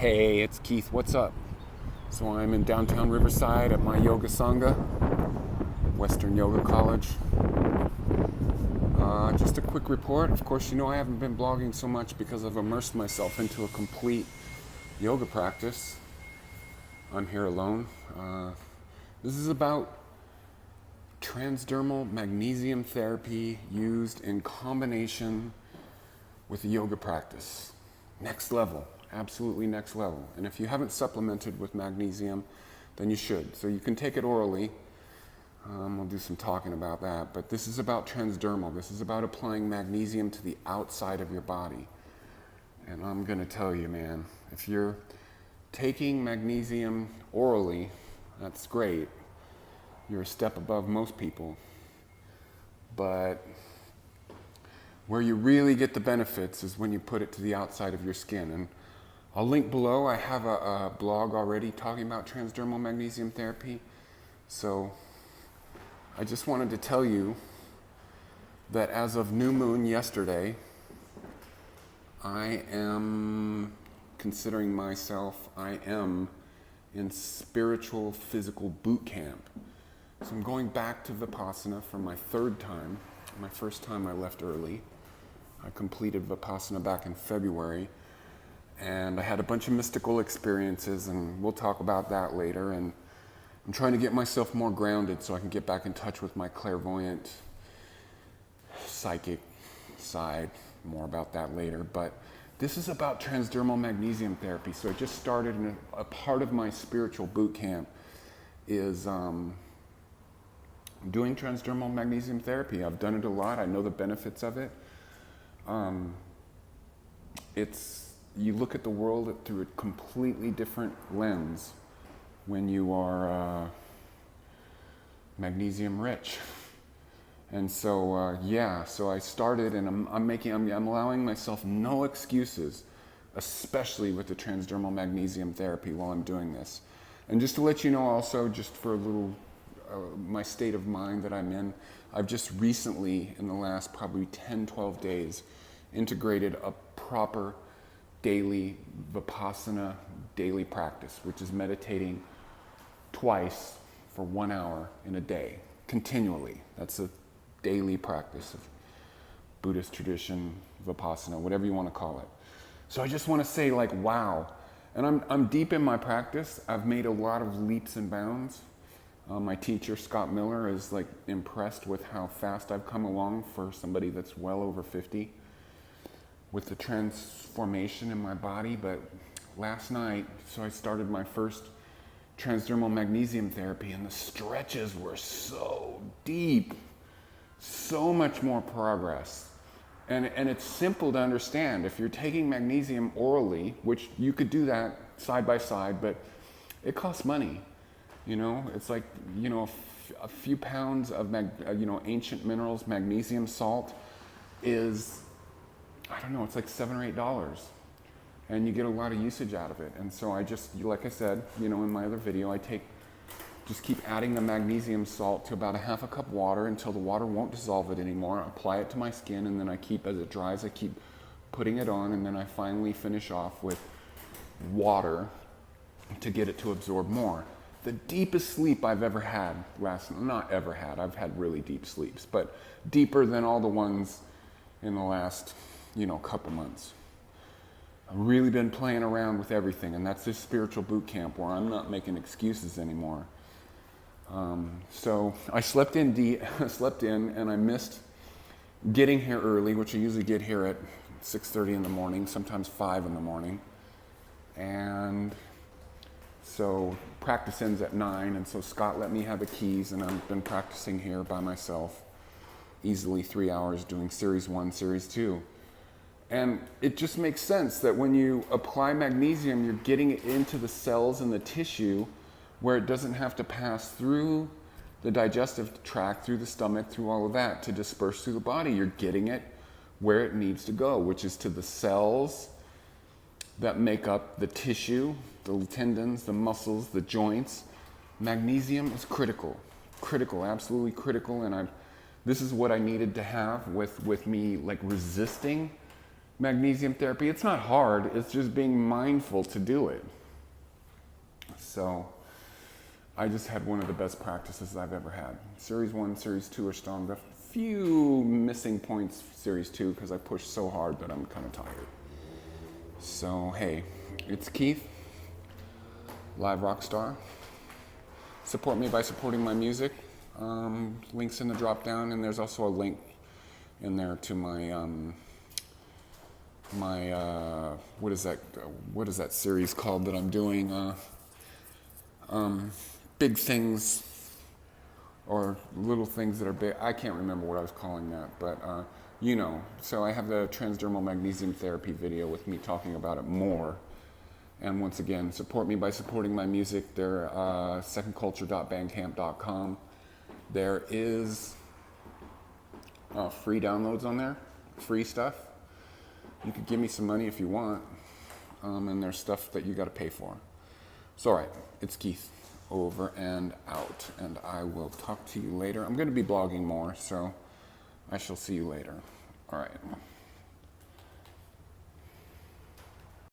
Hey, it's Keith. What's up? So I'm in downtown Riverside at my yoga sangha, Western Yoga College. Just a quick report. Of course, you know I haven't been blogging so much because I've immersed myself into a complete yoga practice. I'm here alone. This is about transdermal magnesium therapy used in combination with a yoga practice. Next level, absolutely next level. And if you haven't supplemented with magnesium, then you should. So you can take it orally. We'll do some talking about that. But this is about transdermal. This is about applying magnesium to the outside of your body. And I'm going to tell you, man, if you're taking magnesium orally, that's great. You're a step above most people. But where you really get the benefits is when you put it to the outside of your skin. And I'll link below. I have a blog already talking about transdermal magnesium therapy. So I just wanted to tell you that as of new moon yesterday, I am considering myself, I am in spiritual physical boot camp. So I'm going back to Vipassana for my third time. My first time I left early. I completed Vipassana back in February, and I had a bunch of mystical experiences, and we'll talk about that later. And I'm trying to get myself more grounded so I can get back in touch with my clairvoyant, psychic side. More about that later. But this is about transdermal magnesium therapy. So I just started, and a part of my spiritual boot camp is doing transdermal magnesium therapy. I've done it a lot. I know the benefits of it. You look at the world through a completely different lens when you are magnesium rich. And so so I started, and I'm allowing myself no excuses, especially with the transdermal magnesium therapy while I'm doing this. And just to let you know also, just for a little my state of mind that I'm in, I've just recently, in the last probably 10, 12 days, integrated a proper daily Vipassana daily practice, which is meditating twice for 1 hour in a day, continually. That's a daily practice of Buddhist tradition, Vipassana, whatever you want to call it. So I just want to say, like, wow. And I'm deep in my practice. I've made a lot of leaps and bounds. My teacher, Scott Miller, is like impressed with how fast I've come along for somebody that's well over 50 with the transformation in my body. But last night, so I started my first transdermal magnesium therapy, and the stretches were so deep, so much more progress. And it's simple to understand. If you're taking magnesium orally, which you could do that side by side, but it costs money. You know, it's like, you know, a few pounds of, ancient minerals, magnesium salt is, I don't know, it's like $7 or $8. And you get a lot of usage out of it. And so I just, like I said, you know, in my other video, just keep adding the magnesium salt to about a half a cup of water until the water won't dissolve it anymore. Apply it to my skin, and then I keep, as it dries, I keep putting it on, and then I finally finish off with water to get it to absorb more. The deepest sleep I've ever had not ever had, I've had really deep sleeps, but deeper than all the ones in the last, couple months. I've really been playing around with everything, and that's this spiritual boot camp where I'm not making excuses anymore. So I slept in, and I missed getting here early, which I usually get here at 6:30 in the morning, sometimes 5 in the morning. And so practice ends at 9, and so Scott let me have the keys, and I've been practicing here by myself, easily 3 hours doing series 1, series 2. And it just makes sense that when you apply magnesium, you're getting it into the cells and the tissue where it doesn't have to pass through the digestive tract, through the stomach, through all of that to disperse through the body. You're getting it where it needs to go, which is to the cells that make up the tissue, the tendons, the muscles, the joints. Magnesium is critical, absolutely critical. And this is what I needed to have with me like resisting magnesium therapy. It's not hard, it's just being mindful to do it. So I just had one of the best practices I've ever had. Series 1, Series 2 are strong. A few missing points, Series 2, because I pushed so hard that I'm kind of tired. So hey, it's Keith, live rock star. Support me by supporting my music. Links in the drop down, and there's also a link in there to my what is that series called that I'm doing? Big things or little things that are big. I can't remember what I was calling that, but you know. So I have the transdermal magnesium therapy video with me talking about it more. And once again, support me by supporting my music. They're secondculture.bandcamp.com. There is free downloads on there, free stuff. You could give me some money if you want, and there's stuff that you got to pay for. So, all right, it's Keith, over and out, and I will talk to you later. I'm going to be blogging more, so I shall see you later. All right.